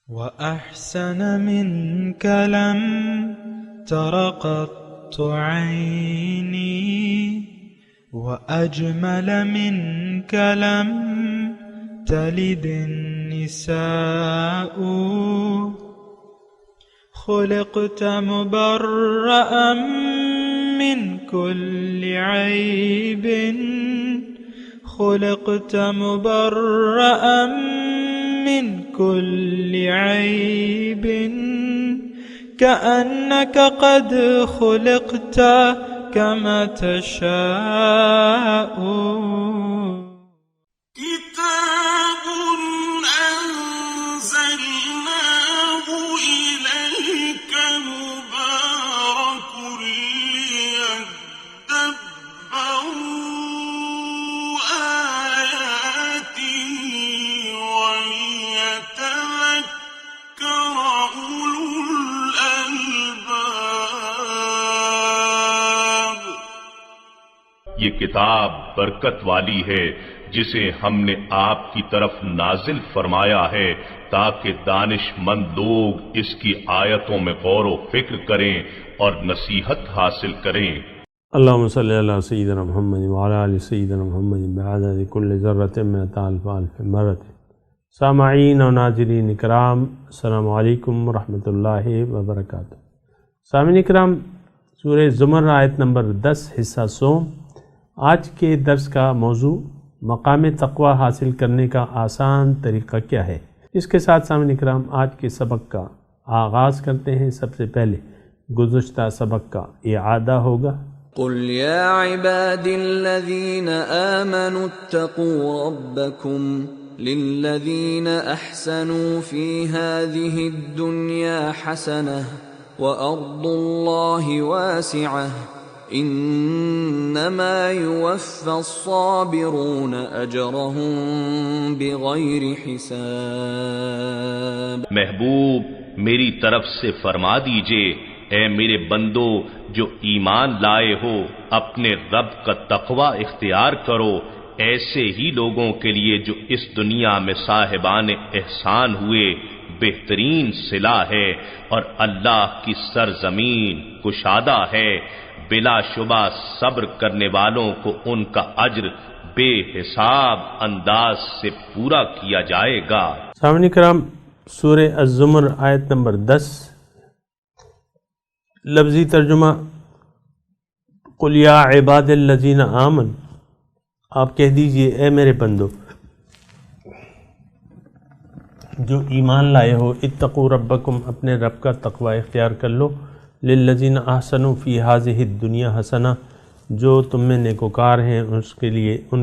وأحسن منك لم تر قط عيني وأجمل منك لم تلد النساء خلقت مبرأ من كل عيب خلقت مبرأ من كل عيب كأنك قد خلقت كما تشاء كتاب أنزلناه إليك مبارك ليدبروا آياته وليتذكر أولو الألباب۔ یہ کتاب برکت والی ہے جسے ہم نے آپ کی طرف نازل فرمایا ہے تاکہ دانش مند لوگ اس کی آیتوں میں غور و فکر کریں اور نصیحت حاصل کریں۔ اللہم صلی علی سیدنا محمد وعلی آل سیدنا محمد بعدد کل ذرۃ مئۃ الف الف مرۃ۔ سامعین و ناظرین اکرام، السلام علیکم ورحمۃ اللہ وبرکاتہ۔ سامعین اکرام، سورہ زمر آیت نمبر 10 حصہ سوم۔ آج کے درس کا موضوع مقام تقوی حاصل کرنے کا آسان طریقہ کیا ہے۔ اس کے ساتھ سامعین اکرام آج کے سبق کا آغاز کرتے ہیں۔ سب سے پہلے گزشتہ سبق کا اعادہ ہوگا۔ قل يا عباد الذين آمنوا اتقوا ربكم للذين أحسنوا في هذه الدنيا حسنة وأرض الله واسعة انما يوفى الصابرون اجرهم بغیر حساب۔ محبوب میری طرف سے فرما دیجئے، اے میرے بندو جو ایمان لائے ہو، اپنے رب کا تقوی اختیار کرو، ایسے ہی لوگوں کے لیے جو اس دنیا میں صاحبان احسان ہوئے بہترین صلہ ہے، اور اللہ کی سرزمین کشادہ ہے، بلا شبہ صبر کرنے والوں کو ان کا اجر بے حساب انداز سے پورا کیا جائے گا۔ سامعین کرام، سورہ الزمر آیت نمبر 10، لفظی ترجمہ قل یا عباد الذین آمنوا، آپ کہہ دیجئے اے میرے بندو جو ایمان لائے ہو، اتقوا ربکم، اپنے رب کا تقوی اختیار کر لو، للذین احسنوا فی ہذہ الدنیا حسنہ، جو تم میں نیکوکار ہیں ان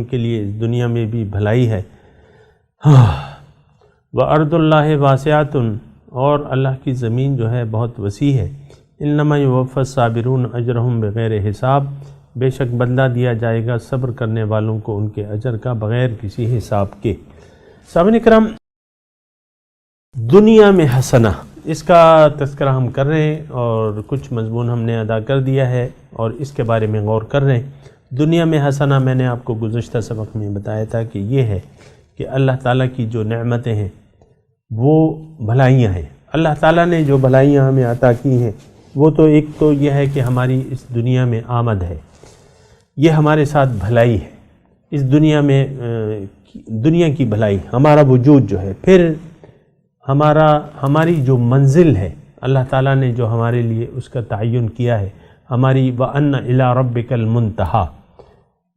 کے لیے اس دنیا میں بھی بھلائی ہے۔ وارض اللہ واسعۃ، اور اللہ کی زمین جو ہے بہت وسیع ہے۔ انما یوفی الصابرون اجرہم بغیر حساب، بے شک بدلہ دیا جائے گا صبر کرنے والوں کو ان کے اجر کا بغیر کسی حساب کے۔ سامعین کرام، دنیا میں حسنہ، اس کا تذکرہ ہم کر رہے ہیں اور کچھ مضمون ہم نے ادا کر دیا ہے اور اس کے بارے میں غور کر رہے ہیں۔ دنیا میں حسنہ میں نے آپ کو گزشتہ سبق میں بتایا تھا کہ یہ ہے کہ اللہ تعالیٰ کی جو نعمتیں ہیں وہ بھلائیاں ہیں۔ اللہ تعالیٰ نے جو بھلائیاں ہمیں عطا کی ہیں وہ تو ایک تو یہ ہے کہ ہماری اس دنیا میں آمد ہے، یہ ہمارے ساتھ بھلائی ہے، اس دنیا میں دنیا کی بھلائی، ہمارا وجود جو ہے، پھر ہماری جو منزل ہے اللہ تعالیٰ نے جو ہمارے لیے اس کا تعین کیا ہے، ہماری وَأَنَّ إِلَىٰ رَبِّكَ الْمُنْتَهَىٰ،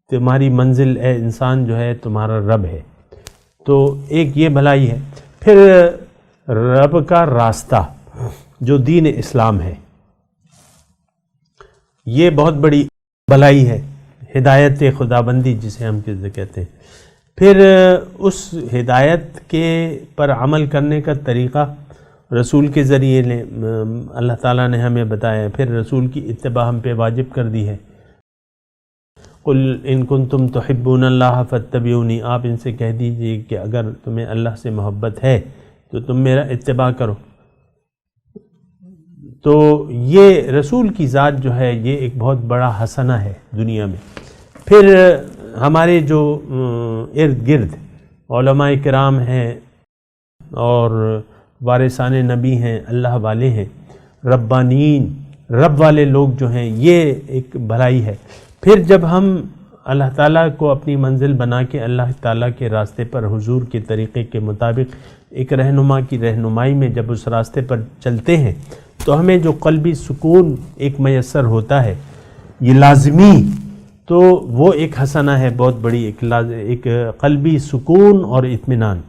تمہاری منزل اے انسان جو ہے تمہارا رب ہے۔ تو ایک یہ بھلائی ہے، پھر رب کا راستہ جو دین اسلام ہے، یہ بہت بڑی بھلائی ہے، ہدایت خداوندی جسے ہم کہتے ہیں۔ پھر اس ہدایت کے پر عمل کرنے کا طریقہ رسول کے ذریعے اللہ تعالیٰ نے ہمیں بتایا، پھر رسول کی اتباع ہم پہ واجب کر دی ہے۔ قل ان کنتم تحبون اللہ فاتبعونی، آپ ان سے کہہ دیجئے کہ اگر تمہیں اللہ سے محبت ہے تو تم میرا اتباع کرو۔ تو یہ رسول کی ذات جو ہے یہ ایک بہت بڑا حسنہ ہے دنیا میں۔ پھر ہمارے جو ارد گرد علماء کرام ہیں اور وارثان نبی ہیں، اللہ والے ہیں، ربانین، رب والے لوگ جو ہیں، یہ ایک بھلائی ہے۔ پھر جب ہم اللہ تعالیٰ کو اپنی منزل بنا کے اللہ تعالیٰ کے راستے پر حضور کے طریقے کے مطابق ایک رہنما کی رہنمائی میں جب اس راستے پر چلتے ہیں تو ہمیں جو قلبی سکون ایک میسر ہوتا ہے یہ لازمی، تو وہ ایک حسنہ ہے بہت بڑی، ایک قلبی سکون اور اطمینان۔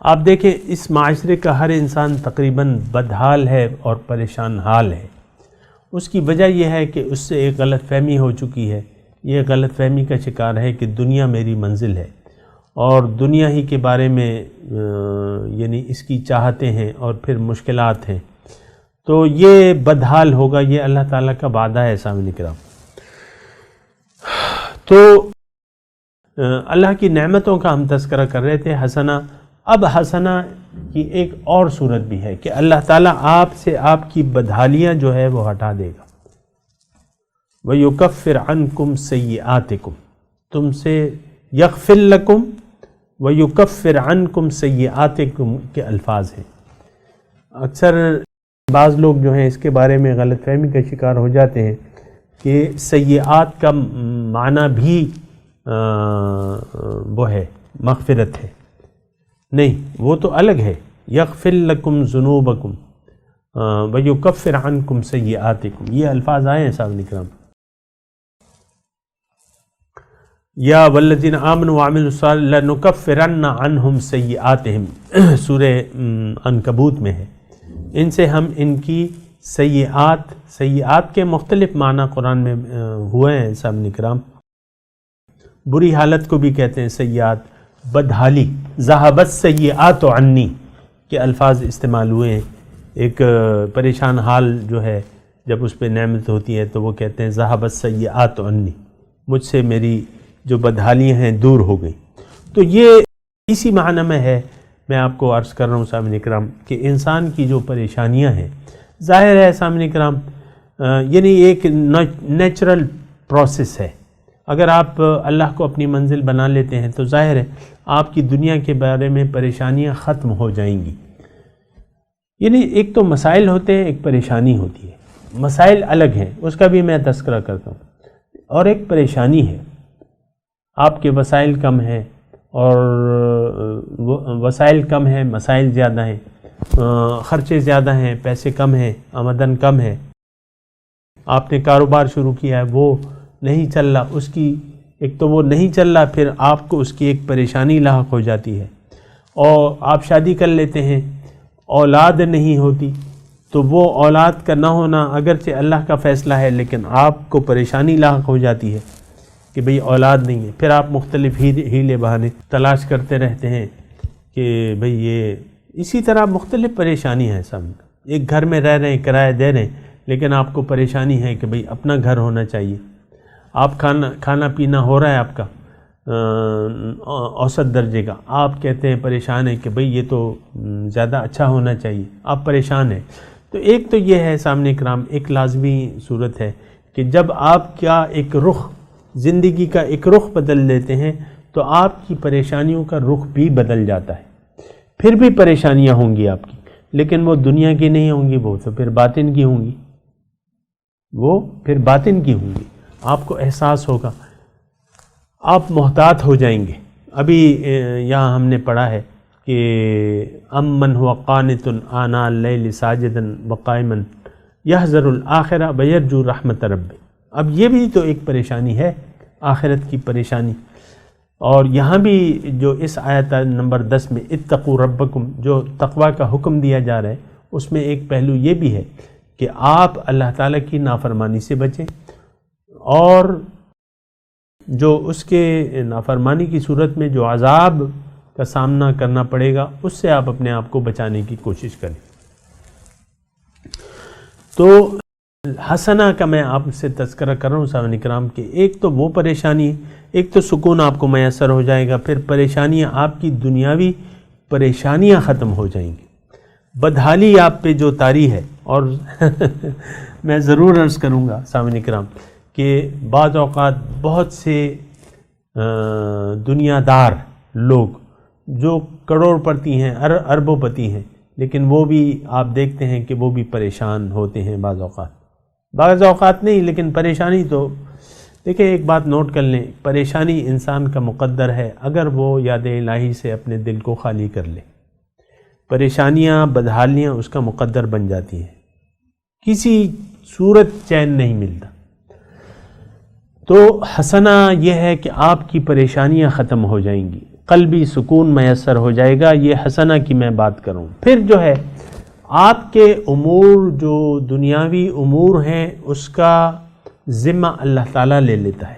آپ دیکھیں اس معاشرے کا ہر انسان تقریباً بدحال ہے اور پریشان حال ہے۔ اس کی وجہ یہ ہے کہ اس سے ایک غلط فہمی ہو چکی ہے، یہ غلط فہمی کا شکار ہے کہ دنیا میری منزل ہے اور دنیا ہی کے بارے میں یعنی اس کی چاہتے ہیں اور پھر مشکلات ہیں، تو یہ بدحال ہوگا۔ یہ اللہ تعالیٰ کا وعدہ ہے سامنے کرام۔ تو اللہ کی نعمتوں کا ہم تذکرہ کر رہے تھے، حسنہ۔ اب حسنہ کی ایک اور صورت بھی ہے کہ اللہ تعالیٰ آپ سے آپ کی بدحالیاں جو ہے وہ ہٹا دے گا۔ وَيُكَفِّرْ عَنْكُمْ سَيِّئَاتِكُمْ، تم سے يَغْفِرْ لَكُمْ وَيُكَفِّرْ عَنْكُمْ سَيِّئَاتِكُمْ کے الفاظ ہیں۔ اکثر بعض لوگ جو ہیں اس کے بارے میں غلط فہمی کا شکار ہو جاتے ہیں کہ سیئات کا معنی بھی وہ ہے مغفرت ہے، نہیں، وہ تو الگ ہے۔ یغفر لکم ذنوبکم ویکفر عنکم سیئاتکم، یہ الفاظ آئے ہیں صاحب کرام۔ یا والذین آمنوا وعملوا الصالحات لنکفرن عنہم سیئاتہم، سورہ عنکبوت میں ہے۔ ان سے ہم ان کی سیئات کے مختلف معنی قرآن میں ہوئے ہیں صاحب کرام۔ بری حالت کو بھی کہتے ہیں سیئات، بدحالی، ذہبت سیئات عنی کے الفاظ استعمال ہوئے ہیں۔ ایک پریشان حال جو ہے جب اس پہ نعمت ہوتی ہے تو وہ کہتے ہیں ذہبت سیئات عنی، مجھ سے میری جو بدحالیاں ہیں دور ہو گئی۔ تو یہ اسی معنی میں ہے، میں آپ کو عرض کر رہا ہوں سامعین کرام کہ انسان کی جو پریشانیاں ہیں، ظاہر ہے سامعین کرام یعنی ایک نیچرل پروسیس ہے۔ اگر آپ اللہ کو اپنی منزل بنا لیتے ہیں تو ظاہر ہے آپ کی دنیا کے بارے میں پریشانیاں ختم ہو جائیں گی۔ یعنی ایک تو مسائل ہوتے ہیں، ایک پریشانی ہوتی ہے، مسائل الگ ہیں، اس کا بھی میں تذکرہ کرتا ہوں، اور ایک پریشانی ہے، آپ کے وسائل کم ہیں اور وسائل کم ہیں، مسائل زیادہ ہیں، خرچے زیادہ ہیں، پیسے کم ہیں، آمدن کم ہے، آپ نے کاروبار شروع کیا ہے وہ نہیں چل رہا، اس کی ایک تو وہ نہیں چل رہا، پھر آپ کو اس کی ایک پریشانی لاحق ہو جاتی ہے، اور آپ شادی کر لیتے ہیں، اولاد نہیں ہوتی، تو وہ اولاد کا نہ ہونا اگرچہ اللہ کا فیصلہ ہے لیکن آپ کو پریشانی لاحق ہو جاتی ہے کہ بھئی اولاد نہیں ہے۔ پھر آپ مختلف ہیلے بہانے تلاش کرتے رہتے ہیں کہ بھئی یہ اسی طرح مختلف پریشانی ہے سب۔ ایک گھر میں رہ رہے ہیں، کرایہ دے رہے ہیں، لیکن آپ کو پریشانی ہے کہ بھئی اپنا گھر ہونا چاہیے، آپ کھانا پینا ہو رہا ہے آپ کا اوسط درجے کا، آپ کہتے ہیں پریشان ہیں کہ بھئی یہ تو زیادہ اچھا ہونا چاہیے، آپ پریشان ہیں۔ تو ایک تو یہ ہے سامنے کرام، ایک لازمی صورت ہے کہ جب آپ کیا ایک رخ، زندگی کا ایک رخ بدل دیتے ہیں تو آپ کی پریشانیوں کا رخ بھی بدل جاتا ہے۔ پھر بھی پریشانیاں ہوں گی آپ کی، لیکن وہ دنیا کی نہیں ہوں گی، وہ تو پھر باطن کی ہوں گی، وہ پھر باطن کی ہوں گی۔ آپ کو احساس ہوگا، آپ محتاط ہو جائیں گے۔ ابھی یہاں ہم نے پڑھا ہے کہ امن هو قانت آناء اللیل ساجدا وقائما یحذر الآخرہ ویرجو رحمت رب۔ اب یہ بھی تو ایک پریشانی ہے، آخرت کی پریشانی۔ اور یہاں بھی جو اس آیت نمبر 10 میں اتقوا ربکم، جو تقوی کا حکم دیا جا رہا ہے، اس میں ایک پہلو یہ بھی ہے کہ آپ اللہ تعالیٰ کی نافرمانی سے بچیں، اور جو اس کے نافرمانی کی صورت میں جو عذاب کا سامنا کرنا پڑے گا اس سے آپ اپنے آپ کو بچانے کی کوشش کریں۔ تو حسنہ کا میں آپ سے تذکرہ کر رہا ہوں سامعین کرام کہ ایک تو وہ پریشانی، ایک تو سکون آپ کو میسر ہو جائے گا، پھر پریشانیاں، آپ کی دنیاوی پریشانیاں ختم ہو جائیں گی، بدحالی آپ پہ جو طاری ہے۔ اور میں ضرور عرض کروں گا سامعین کرام کہ بعض اوقات بہت سے دنیا دار لوگ جو کروڑ پتی ہیں، اربوں پتی ہیں، لیکن وہ بھی آپ دیکھتے ہیں کہ وہ بھی پریشان ہوتے ہیں بعض اوقات نہیں، لیکن پریشانی تو دیکھیں ایک بات نوٹ کر لیں، پریشانی انسان کا مقدر ہے اگر وہ یاد الہی سے اپنے دل کو خالی کر لے، پریشانیاں بدحالیاں اس کا مقدر بن جاتی ہیں، کسی صورت چین نہیں ملتا۔ تو حسنہ یہ ہے کہ آپ کی پریشانیاں ختم ہو جائیں گی، قلبی سکون میسر ہو جائے گا، یہ حسنہ کی میں بات کروں۔ پھر جو ہے آپ کے امور جو دنیاوی امور ہیں اس کا ذمہ اللہ تعالیٰ لے لیتا ہے،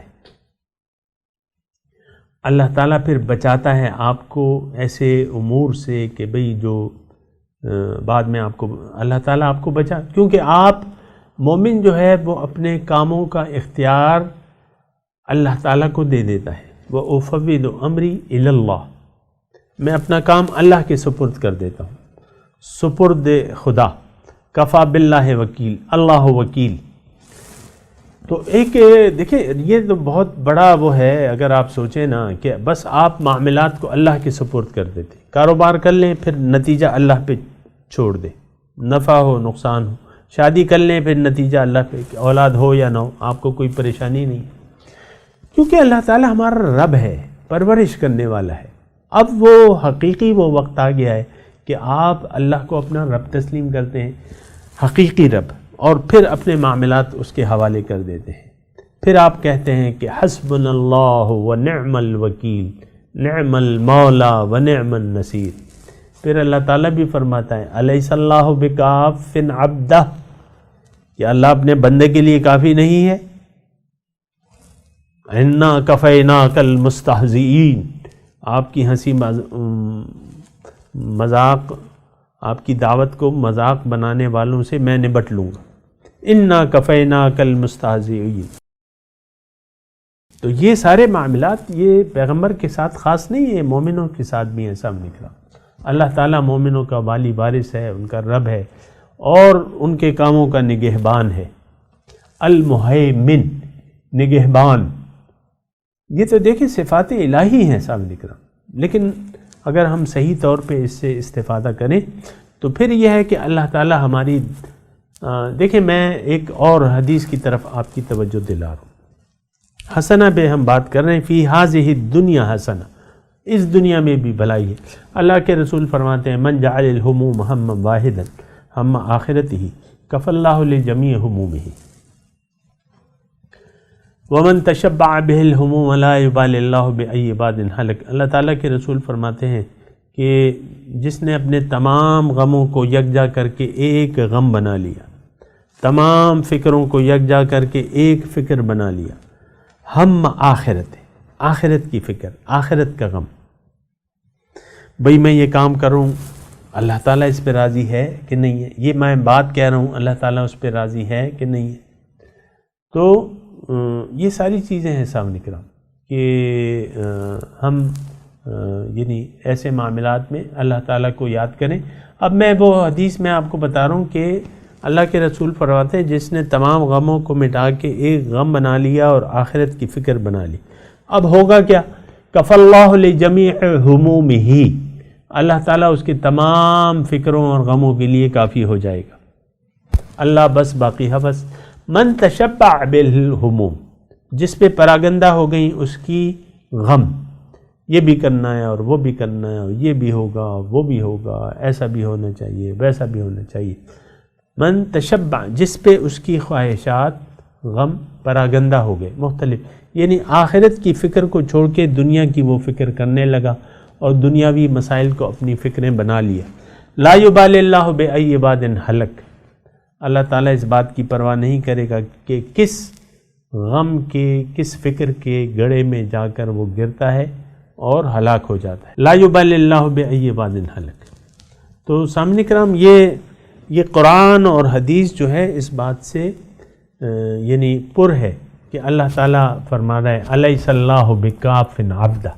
اللہ تعالیٰ پھر بچاتا ہے آپ کو ایسے امور سے کہ بھئی جو بعد میں آپ کو اللہ تعالیٰ آپ کو بچا، کیونکہ آپ مومن جو ہے وہ اپنے کاموں کا اختیار اللہ تعالیٰ کو دے دیتا ہے، وَأُفَوِّضُ أَمْرِي إِلَى اللَّهِ، میں اپنا کام اللہ کے سپرد کر دیتا ہوں، سپرد خدا، کفا باللہ وکیل، اللہ وکیل۔ تو ایک دیکھیں یہ تو بہت بڑا وہ ہے، اگر آپ سوچیں نا کہ بس آپ معاملات کو اللہ کے سپرد کر دیتے، کاروبار کر لیں پھر نتیجہ اللہ پہ چھوڑ دیں، نفع ہو نقصان ہو، شادی کر لیں پھر نتیجہ اللہ پہ، اولاد ہو یا نہ ہو آپ کو کوئی پریشانی نہیں، کیونکہ اللہ تعالی ہمارا رب ہے، پرورش کرنے والا ہے۔ اب وہ حقیقی وہ وقت آ گیا ہے کہ آپ اللہ کو اپنا رب تسلیم کرتے ہیں، حقیقی رب، اور پھر اپنے معاملات اس کے حوالے کر دیتے ہیں۔ پھر آپ کہتے ہیں کہ حسبنا اللہ ونعم الوکیل، نعم المولا ونعم النصیر۔ پھر اللہ تعالیٰ بھی فرماتا ہے الیس اللہ بکاف عبدہ، کہ اللہ اپنے بندے کے لیے کافی نہیں ہے؟ انا کفیناک المستہزئین، آپ کی ہنسی مذاق، آپ کی دعوت کو مذاق بنانے والوں سے میں نبٹ لوں گا، انا کفیناک المستہزئین۔ تو یہ سارے معاملات یہ پیغمبر کے ساتھ خاص نہیں ہے، مومنوں کے ساتھ بھی ایسا نکلا۔ اللہ تعالیٰ مومنوں کا والی وارث ہے، ان کا رب ہے اور ان کے کاموں کا نگہبان ہے۔ المہیمن، نگہبان، یہ تو دیکھیں صفات الہی ہیں صاحب اکرام، لیکن اگر ہم صحیح طور پہ اس سے استفادہ کریں تو پھر یہ ہے کہ اللہ تعالیٰ ہماری دیکھیں میں ایک اور حدیث کی طرف آپ کی توجہ دلا رہا ہوں۔ حسنہ پہ ہم بات کر رہے ہیں، فی ہذہ الدنیا حسنہ، اس دنیا میں بھی بھلائی ہے۔ اللہ کے رسول فرماتے ہیں من جعل الہموم ہما واحدا ہم آخرتہ کفى اللہ لجمیع ہمومہ ومن تشبع به الہموم لا یبالی اللہ بأی باد ہلک۔ اللہ تعالیٰ کے رسول فرماتے ہیں کہ جس نے اپنے تمام غموں کو یکجا کر کے ایک غم بنا لیا، تمام فکروں کو یکجا کر کے ایک فکر بنا لیا، ہم آخرت، آخرت کی فکر، آخرت کا غم، بھئی میں یہ کام کروں اللہ تعالیٰ اس پہ راضی ہے کہ نہیں ہے، یہ میں بات کہہ رہا ہوں اللہ تعالیٰ اس پہ راضی ہے کہ نہیں ہے۔ تو یہ ساری چیزیں ہیں سامنے کرام کہ ہم یعنی ایسے معاملات میں اللہ تعالیٰ کو یاد کریں۔ اب میں وہ حدیث میں آپ کو بتا رہا ہوں کہ اللہ کے رسول فرماتے ہیں جس نے تمام غموں کو مٹا کے ایک غم بنا لیا اور آخرت کی فکر بنا لی، اب ہوگا کیا؟ کفى اللہ لجمیع ہمومہ، اللہ تعالیٰ اس کے تمام فکروں اور غموں کے لیے کافی ہو جائے گا۔ اللہ بس باقی حبس، من تشبع بالہموم، جس پہ پراگندہ ہو گئیں اس کی غم، یہ بھی کرنا ہے اور وہ بھی کرنا ہے اور یہ بھی ہوگا وہ بھی ہوگا، ایسا بھی ہونا چاہیے ویسا بھی ہونا چاہیے۔ من تشبع، جس پہ اس کی خواہشات غم پراگندہ ہو گئے مختلف، یعنی آخرت کی فکر کو چھوڑ کے دنیا کی وہ فکر کرنے لگا اور دنیاوی مسائل کو اپنی فکریں بنا لیا۔ لا یبالی اللہ بأی باد ہلک، اللہ تعالیٰ اس بات کی پرواہ نہیں کرے گا کہ کس غم کے کس فکر کے گڑھے میں جا کر وہ گرتا ہے اور ہلاک ہو جاتا ہے۔ لا یبالی اللہ بأی باد ہلک۔ تو سامنے کرام یہ قرآن اور حدیث جو ہے اس بات سے یعنی پر ہے کہ اللہ تعالیٰ فرما رہا ہے الیس اللہ بکاف عبدہ،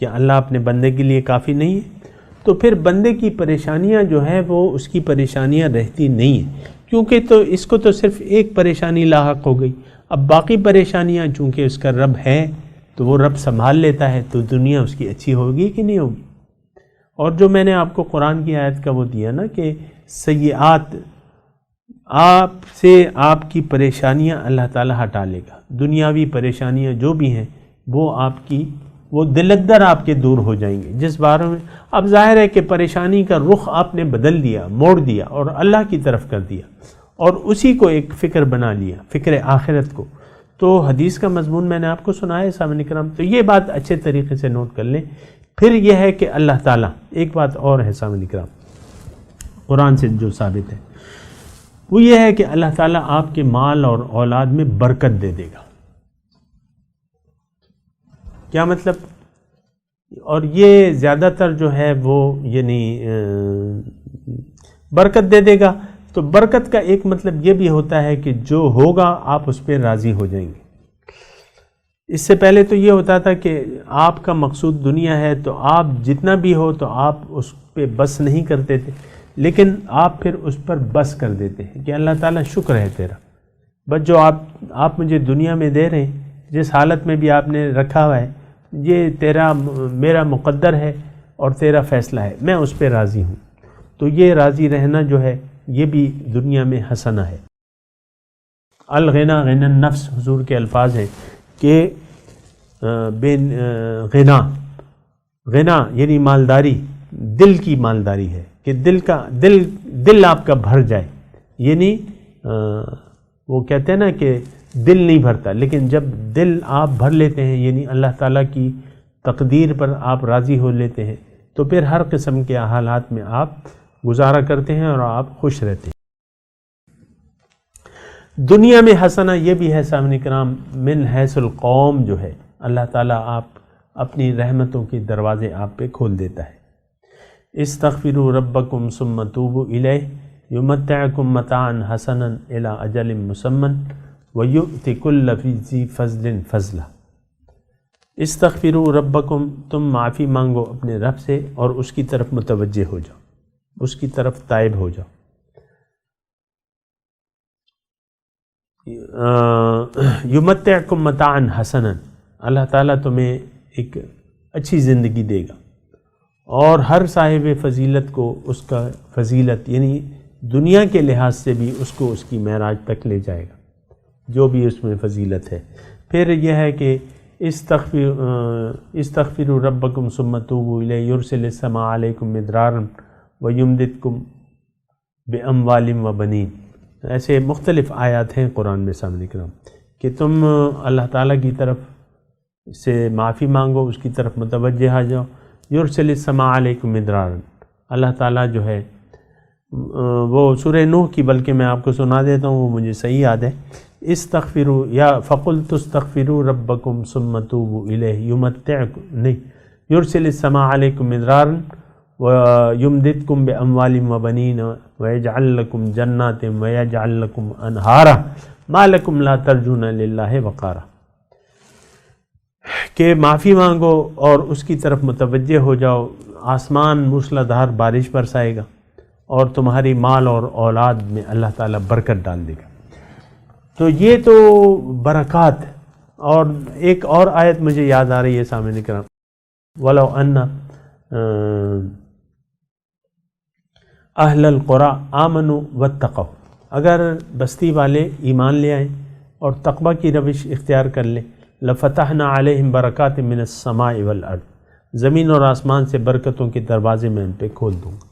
کہ اللہ اپنے بندے کے لیے کافی نہیں ہے۔ تو پھر بندے کی پریشانیاں جو ہیں وہ اس کی پریشانیاں رہتی نہیں ہیں، کیونکہ تو اس کو تو صرف ایک پریشانی لاحق ہو گئی، اب باقی پریشانیاں چونکہ اس کا رب ہے تو وہ رب سنبھال لیتا ہے، تو دنیا اس کی اچھی ہوگی کہ نہیں ہوگی؟ اور جو میں نے آپ کو قرآن کی آیت کا وہ دیا نا کہ سیئات، آپ سے آپ کی پریشانیاں اللہ تعالیٰ ہٹا لے گا، دنیاوی پریشانیاں جو بھی ہیں وہ آپ کی وہ دلدر آپ کے دور ہو جائیں گے. جس بارے میں اب ظاہر ہے کہ پریشانی کا رخ آپ نے بدل دیا، موڑ دیا اور اللہ کی طرف کر دیا اور اسی کو ایک فکر بنا لیا، فکر آخرت کو. تو حدیث کا مضمون میں نے آپ کو سنایا سامعین کرام. تو یہ بات اچھے طریقے سے نوٹ کر لیں. پھر یہ ہے کہ اللہ تعالیٰ، ایک بات اور ہے سامعین کرام قرآن سے جو ثابت ہے وہ یہ ہے کہ اللہ تعالیٰ آپ کے مال اور اولاد میں برکت دے دے گا. کیا مطلب؟ اور یہ زیادہ تر جو ہے وہ یعنی برکت دے دے گا. تو برکت کا ایک مطلب یہ بھی ہوتا ہے کہ جو ہوگا آپ اس پہ راضی ہو جائیں گے. اس سے پہلے تو یہ ہوتا تھا کہ آپ کا مقصود دنیا ہے تو آپ جتنا بھی ہو تو آپ اس پہ بس نہیں کرتے تھے، لیکن آپ پھر اس پر بس کر دیتے ہیں کہ اللہ تعالیٰ شکر ہے تیرا، بس جو آپ مجھے دنیا میں دے رہے ہیں، جس حالت میں بھی آپ نے رکھا ہوا ہے، یہ تیرا میرا مقدر ہے اور تیرا فیصلہ ہے، میں اس پہ راضی ہوں. تو یہ راضی رہنا جو ہے یہ بھی دنیا میں حسنہ ہے. الغنا غنا النفس حضور کے الفاظ ہیں کہ غنا یعنی مالداری دل کی مالداری ہے کہ دل آپ کا بھر جائے. یعنی وہ کہتے ہیں نا کہ دل نہیں بھرتا، لیکن جب دل آپ بھر لیتے ہیں یعنی اللہ تعالیٰ کی تقدیر پر آپ راضی ہو لیتے ہیں تو پھر ہر قسم کے حالات میں آپ گزارا کرتے ہیں اور آپ خوش رہتے ہیں. دنیا میں حسنہ یہ بھی ہے سامعین کرام من حیث القوم جو ہے اللہ تعالیٰ آپ اپنی رحمتوں کے دروازے آپ پہ کھول دیتا ہے. استغفروا ربکم ثم توبوا الیہ یمتعکم متاعا حسنا الی اجل مسمى وَيُؤْتِ كُلَّ ذِي فَضْلٍ فَضْلًا. استغفروا ربکم، تم معافی مانگو اپنے رب سے اور اس کی طرف متوجہ ہو جاؤ، اس کی طرف تائب ہو جاؤ. یمتعکم متاعا حسنا، اللہ تعالیٰ تمہیں ایک اچھی زندگی دے گا اور ہر صاحب فضیلت کو اس کا فضیلت یعنی دنیا کے لحاظ سے بھی اس کو اس کی معراج تک لے جائے گا جو بھی اس میں فضیلت ہے. پھر یہ ہے کہ استغفروا ربکم ثم توبوا الیہ یرسل السماء علیکم مدرارا ویمددکم باموال وبنین. ایسے مختلف آیات ہیں قرآن میں سامنے کرام کہ تم اللہ تعالیٰ کی طرف سے معافی مانگو، اس کی طرف متوجہ آ جاؤ. یرسل السماء علیکم مدرارا، اللہ تعالیٰ جو ہے وہ سورہ نوح کی بلکہ میں آپ کو سنا دیتا ہوں، وہ مجھے صحیح یاد ہے. استغفروا یا فقلت استغفروا ربکم ثم توبوا الیہ یمتعکم نہیں یرسل السماء علیکم مدرارا ویمددکم باموال وبنین ویجعل لکم جنات ویجعل لکم انہارا ما لکم لا ترجون للہ وقارا. کہ معافی مانگو اور اس کی طرف متوجہ ہو جاؤ، آسمان موسلا دھار بارش برسائے گا اور تمہاری مال اور اولاد میں اللہ تعالیٰ برکت ڈال دے گا. تو یہ تو برکات. اور ایک اور آیت مجھے یاد آ رہی ہے سامعین کرام، وَلَوْ أَنَّ أَهْلَ الْقُرَىٰ آمَنُوا وَاتَّقَوْا، اگر بستی والے ایمان لے آئیں اور تقوی کی روش اختیار کر لیں، لَفَتَحْنَا عَلَيْهِمْ بَرَكَاتٍ مِّنَ السَّمَاءِ وَالْأَرْضِ، زمین اور آسمان سے برکتوں کے دروازے میں ان پہ کھول دوں گا.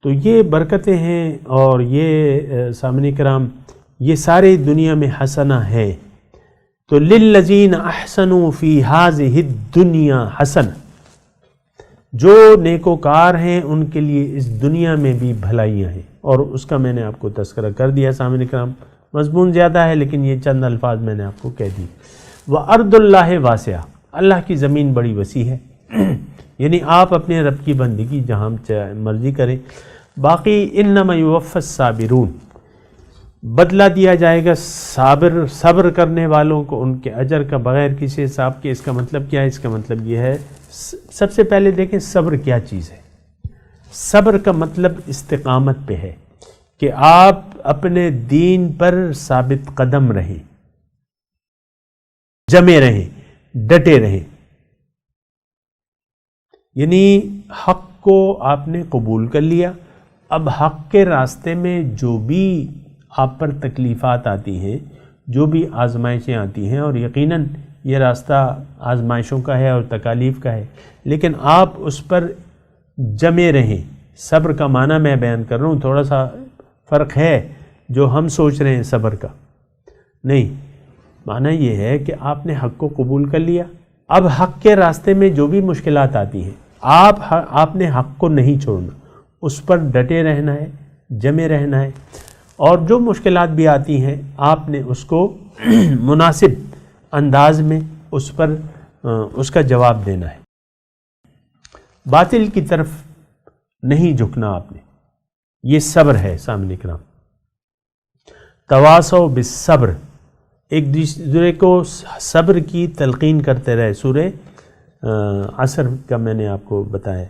تو یہ برکتیں ہیں اور یہ سامعین کرام یہ سارے دنیا میں حسنہ ہے. تو للذین احسنوا فی ہذہ الدنیا حسنہ، جو نیکوکار ہیں ان کے لیے اس دنیا میں بھی بھلائیاں ہیں، اور اس کا میں نے آپ کو تذکرہ کر دیا سامعین کرام. مضمون زیادہ ہے لیکن یہ چند الفاظ میں نے آپ کو کہہ دی. وَأَرْضُ اللَّهِ وَاسِعَةٌ، اللہ کی زمین بڑی وسیع ہے یعنی آپ اپنے رب کی بندگی جہاں مرضی کریں. باقی انما یوفی الصابرون، بدلہ دیا جائے گا صبر کرنے والوں کو ان کے اجر کا بغیر کسی حساب کے. اس کا مطلب کیا ہے؟ اس کا مطلب یہ ہے، سب سے پہلے دیکھیں صبر کیا چیز ہے. صبر کا مطلب استقامت پہ ہے کہ آپ اپنے دین پر ثابت قدم رہیں، جمے رہیں، ڈٹے رہیں. یعنی حق کو آپ نے قبول کر لیا. اب حق کے راستے میں جو بھی آپ پر تکلیفات آتی ہیں، جو بھی آزمائشیں آتی ہیں، اور یقیناً یہ راستہ آزمائشوں کا ہے اور تکالیف کا ہے، لیکن آپ اس پر جمے رہیں. صبر کا معنی میں بیان کر رہا ہوں، تھوڑا سا فرق ہے جو ہم سوچ رہے ہیں صبر کا نہیں. معنی یہ ہے کہ آپ نے حق کو قبول کر لیا. اب حق کے راستے میں جو بھی مشکلات آتی ہیں، آپ نے حق کو نہیں چھوڑنا، اس پر ڈٹے رہنا ہے، جمے رہنا ہے. اور جو مشکلات بھی آتی ہیں آپ نے اس کو مناسب انداز میں اس کا جواب دینا ہے. باطل کی طرف نہیں جھکنا آپ نے. یہ صبر ہے سامنے کرام. تواصوا بالصبر، ایک دوسرے کو صبر کی تلقین کرتے رہے. سورہ عصر کا میں نے آپ کو بتایا.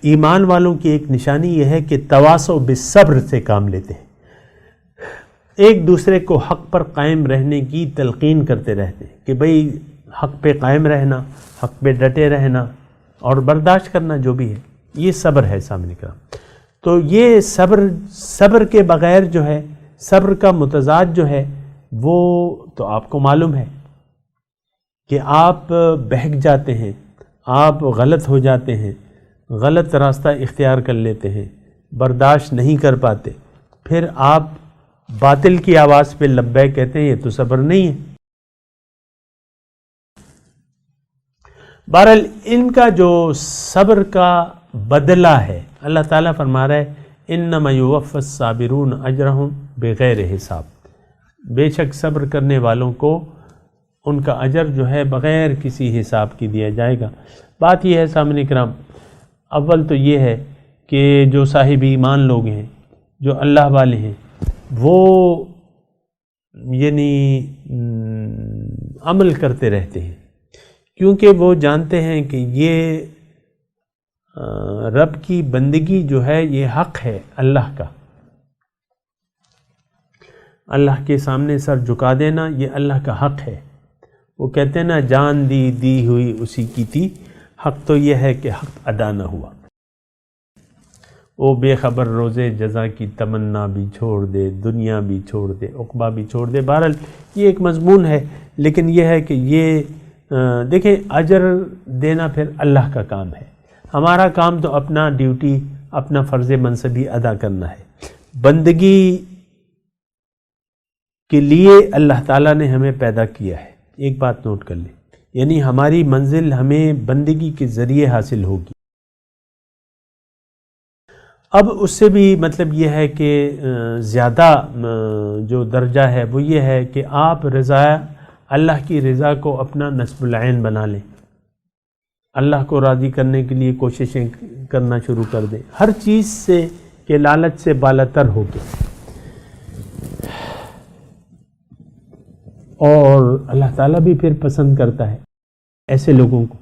ایمان والوں کی ایک نشانی یہ ہے کہ تواصوا بالصبر سے کام لیتے ہیں، ایک دوسرے کو حق پر قائم رہنے کی تلقین کرتے رہتے ہیں کہ بھئی حق پہ قائم رہنا، حق پہ ڈٹے رہنا اور برداشت کرنا جو بھی ہے. یہ صبر ہے سامنے کا. تو یہ صبر کے بغیر جو ہے، صبر کا متضاد جو ہے وہ تو آپ کو معلوم ہے کہ آپ بہک جاتے ہیں، آپ غلط ہو جاتے ہیں، غلط راستہ اختیار کر لیتے ہیں، برداشت نہیں کر پاتے، پھر آپ باطل کی آواز پہ لبیک کہتے ہیں. یہ تو صبر نہیں ہے. بہرحال ان کا جو صبر کا بدلہ ہے، اللہ تعالیٰ فرما رہا ہے انما یوفی الصابرون اجرہم بغیر حساب. بے شک صبر کرنے والوں کو ان کا اجر جو ہے بغیر کسی حساب کی دیا جائے گا. بات یہ ہے سامنے کرام، اول تو یہ ہے کہ جو صاحب ایمان لوگ ہیں، جو اللہ والے ہیں، وہ یعنی عمل کرتے رہتے ہیں، کیونکہ وہ جانتے ہیں کہ یہ رب کی بندگی جو ہے یہ حق ہے اللہ کا. اللہ کے سامنے سر جھکا دینا یہ اللہ کا حق ہے. وہ کہتے ہیں نا جان دی ہوئی اسی کی تھی. حق تو یہ ہے کہ حق ادا نہ ہوا. وہ بے خبر روزے جزا کی تمنا بھی چھوڑ دے، دنیا بھی چھوڑ دے، عقبہ بھی چھوڑ دے. بہرحال یہ ایک مضمون ہے، لیکن یہ ہے کہ یہ دیکھیں اجر دینا پھر اللہ کا کام ہے. ہمارا کام تو اپنا ڈیوٹی، اپنا فرض منصبی ادا کرنا ہے. بندگی کے لیے اللہ تعالیٰ نے ہمیں پیدا کیا ہے. ایک بات نوٹ کر لیں، یعنی ہماری منزل ہمیں بندگی کے ذریعے حاصل ہوگی. اب اس سے بھی مطلب یہ ہے کہ زیادہ جو درجہ ہے وہ یہ ہے کہ آپ اللہ کی رضا کو اپنا نصب العین بنا لیں، اللہ کو راضی کرنے کے لیے کوششیں کرنا شروع کر دیں، ہر چیز سے کہ لالچ سے بالاتر ہو کے. اور اللہ تعالیٰ بھی پھر پسند کرتا ہے ایسے لوگوں کو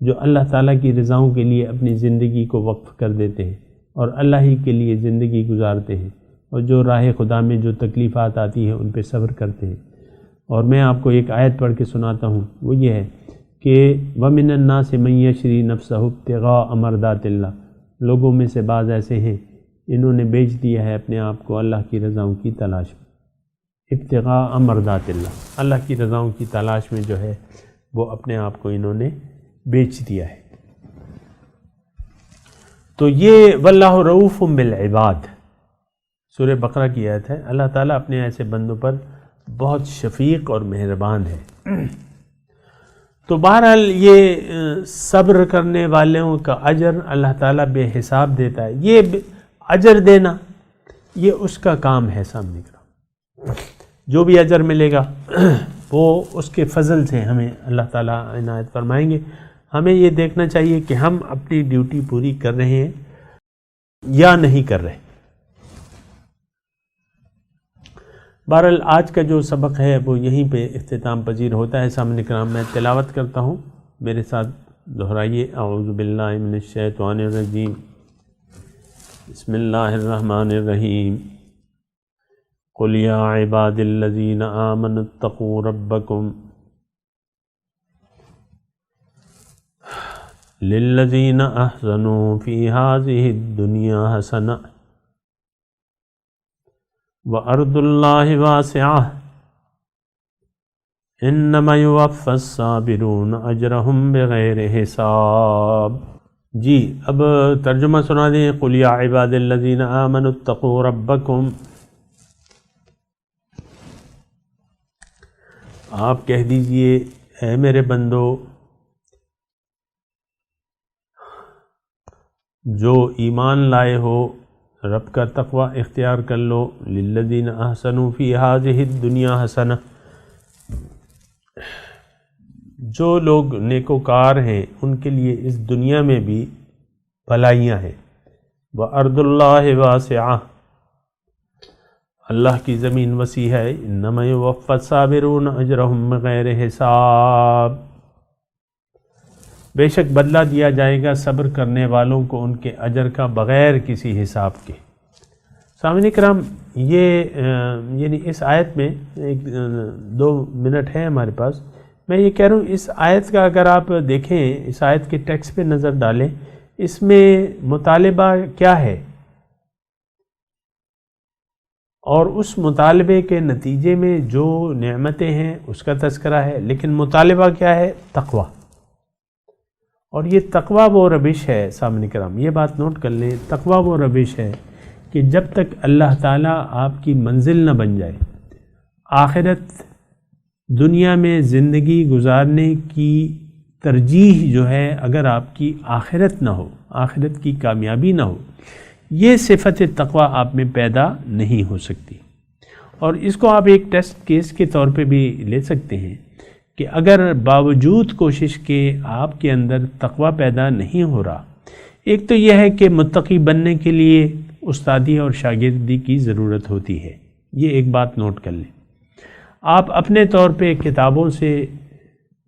جو اللہ تعالیٰ کی رضاؤں کے لیے اپنی زندگی کو وقف کر دیتے ہیں اور اللہ ہی کے لیے زندگی گزارتے ہیں، اور جو راہ خدا میں جو تکلیفات آتی ہیں ان پہ صبر کرتے ہیں. اور میں آپ کو ایک آیت پڑھ کے سناتا ہوں، وہ یہ ہے کہ وَمِنَ النَّاسِ مَن يَشْرِي نَفْسَهُ ابْتِغَاءَ مَرْضَاتِ اللَّهِ، لوگوں میں سے بعض ایسے ہیں انہوں نے بیچ دیا ہے اپنے آپ کو اللہ کی رضاؤں کی تلاش میں. ابتغاء مرضات اللہ، اللہ کی رضاؤں کی تلاش میں جو ہے وہ اپنے آپ کو انہوں نے بیچ دیا ہے. تو یہ واللہ رؤوف بالعباد سورہ بقرہ کی آیت ہے. اللہ تعالیٰ اپنے ایسے بندوں پر بہت شفیق اور مہربان ہے. تو بہرحال یہ صبر کرنے والوں کا اجر اللہ تعالیٰ بے حساب دیتا ہے. یہ اجر دینا یہ اس کا کام ہے. سامنے کا جو بھی اجر ملے گا وہ اس کے فضل سے ہمیں اللہ تعالیٰ عنایت فرمائیں گے. ہمیں یہ دیکھنا چاہیے کہ ہم اپنی ڈیوٹی پوری کر رہے ہیں یا نہیں کر رہے. بہرحال آج کا جو سبق ہے وہ یہیں پہ اختتام پذیر ہوتا ہے. سامنے کرام میں تلاوت کرتا ہوں، میرے ساتھ دہرائیے. اعوذ باللہ من الشیطان الرجیم، بسم اللہ الرحمن الرحیم. قل یا عباد الذین آمنوا اتقوا ربکم للذین احسنوا فی ہذہ الدنیا حسنہ وارض اللہ واسعہ انما یوفی الصابرون اجرہم بغیر حساب۔ جی اب ترجمہ سنا دیں۔ قل یا عباد الذین آمنوا اتقوا ربکم، آپ کہہ دیجئے اے میرے بندو جو ایمان لائے ہو رب کا تقوی اختیار کر لو۔ للذین احسنوا فی ہذہ الدنیا حسنہ، جو لوگ نیکوکار ہیں ان کے لیے اس دنیا میں بھی بھلائیاں ہیں۔ وَأَرْضُ اللَّهِ وَاسِعَةٌ، اللہ کی زمین وسیع ہے۔ انما یوفی الصابرون اجرہم بغیر حساب، بے شک بدلہ دیا جائے گا صبر کرنے والوں کو ان کے اجر کا بغیر کسی حساب کے۔ سامعین کرام، یہ یعنی اس آیت میں 2 منٹ ہے ہمارے پاس، میں یہ کہہ رہا ہوں اس آیت کا اگر آپ دیکھیں، اس آیت کے ٹیکسٹ پہ نظر ڈالیں، اس میں مطالبہ کیا ہے اور اس مطالبے کے نتیجے میں جو نعمتیں ہیں اس کا تذکرہ ہے، لیکن مطالبہ کیا ہے؟ تقوی۔ اور یہ تقوی وہ روش ہے، سامعین کرام یہ بات نوٹ کر لیں، تقوی وہ روش ہے کہ جب تک اللہ تعالیٰ آپ کی منزل نہ بن جائے، آخرت دنیا میں زندگی گزارنے کی ترجیح جو ہے اگر آپ کی آخرت نہ ہو، آخرت کی کامیابی نہ ہو، یہ صفت تقوی آپ میں پیدا نہیں ہو سکتی۔ اور اس کو آپ ایک ٹیسٹ کیس کے طور پہ بھی لے سکتے ہیں کہ اگر باوجود کوشش کے آپ کے اندر تقوی پیدا نہیں ہو رہا، ایک تو یہ ہے کہ متقی بننے کے لیے استادی اور شاگردی کی ضرورت ہوتی ہے، یہ ایک بات نوٹ کر لیں۔ آپ اپنے طور پہ کتابوں سے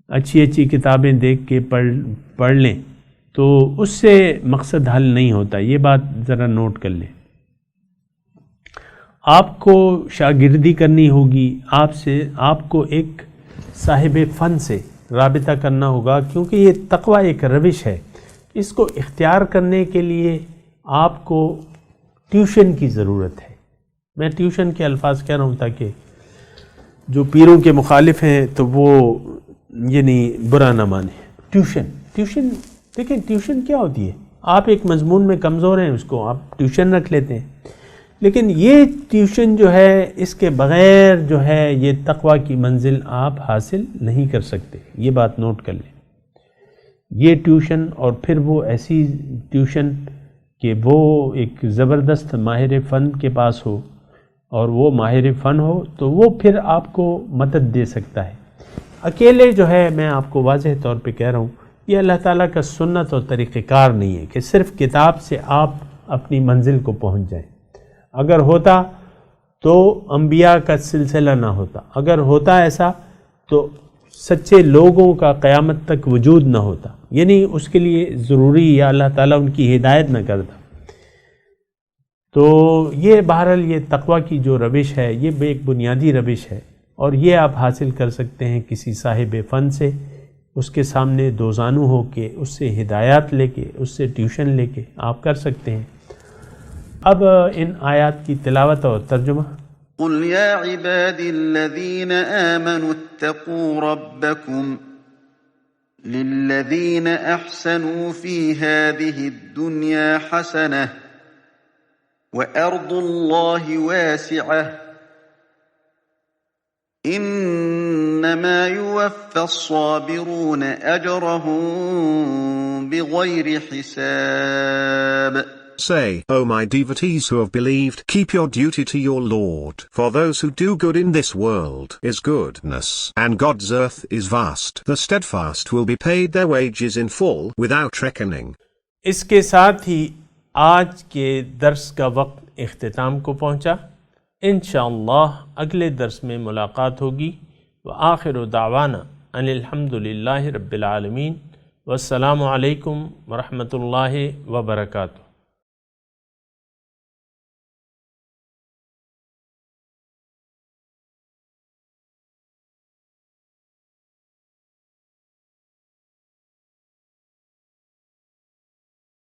اچھی اچھی کتابیں دیکھ کے پڑھ لیں تو اس سے مقصد حل نہیں ہوتا، یہ بات ذرا نوٹ کر لیں۔ آپ کو شاگردی کرنی ہوگی، آپ کو ایک صاحب فن سے رابطہ کرنا ہوگا، کیونکہ یہ تقوی ایک روش ہے، اس کو اختیار کرنے کے لیے آپ کو ٹیوشن کی ضرورت ہے۔ میں ٹیوشن کے الفاظ کہہ رہا ہوں تاکہ جو پیروں کے مخالف ہیں تو وہ یعنی برا نہ مانے۔ ٹیوشن دیکھیں ٹیوشن کیا ہوتی ہے؟ آپ ایک مضمون میں کمزور ہیں، اس کو آپ ٹیوشن رکھ لیتے ہیں، لیکن یہ ٹیوشن جو ہے اس کے بغیر جو ہے یہ تقوی کی منزل آپ حاصل نہیں کر سکتے، یہ بات نوٹ کر لیں۔ یہ ٹیوشن اور پھر وہ ایسی ٹیوشن کہ وہ ایک زبردست ماہر فن کے پاس ہو اور وہ ماہر فن ہو تو وہ پھر آپ کو مدد دے سکتا ہے۔ اکیلے جو ہے میں آپ کو واضح طور پہ کہہ رہا ہوں یہ اللہ تعالیٰ کا سنت اور طریقہ کار نہیں ہے کہ صرف کتاب سے آپ اپنی منزل کو پہنچ جائیں۔ اگر ہوتا تو انبیاء کا سلسلہ نہ ہوتا، اگر ہوتا ایسا تو سچے لوگوں کا قیامت تک وجود نہ ہوتا، یعنی اس کے لیے ضروری یا اللہ تعالیٰ ان کی ہدایت نہ کرتا۔ تو یہ بہرحال یہ تقوی کی جو روش ہے یہ ایک بنیادی روش ہے، اور یہ آپ حاصل کر سکتے ہیں کسی صاحب فن سے، اس کے سامنے دوزانو ہو کے، اس سے ہدایات لے کے، اس سے ٹیوشن لے کے آپ کر سکتے ہیں۔ اب ان آیات کی تلاوت اور ترجمہ۔ قل يا عبادي الذين آمنوا اتقوا ربكم للذين أحسنوا في هذه الدنيا حسنة وأرض الله واسعة إنما يوفى الصابرون أجرهم بغير حساب. Say, O my devotees who have believed, keep your duty to your Lord, for those who do good in this world is goodness, and God's earth is vast. The steadfast will be paid their wages in full, without reckoning. اس کے ساتھ ہی آج کے درس کا وقت اختتام کو پہنچا۔ انشاءاللہ اگلے درس میں ملاقات ہوگی۔ وآخر دعوانا ان الحمدللہ رب العالمین، والسلام علیکم ورحمۃ اللہ وبرکاتہ۔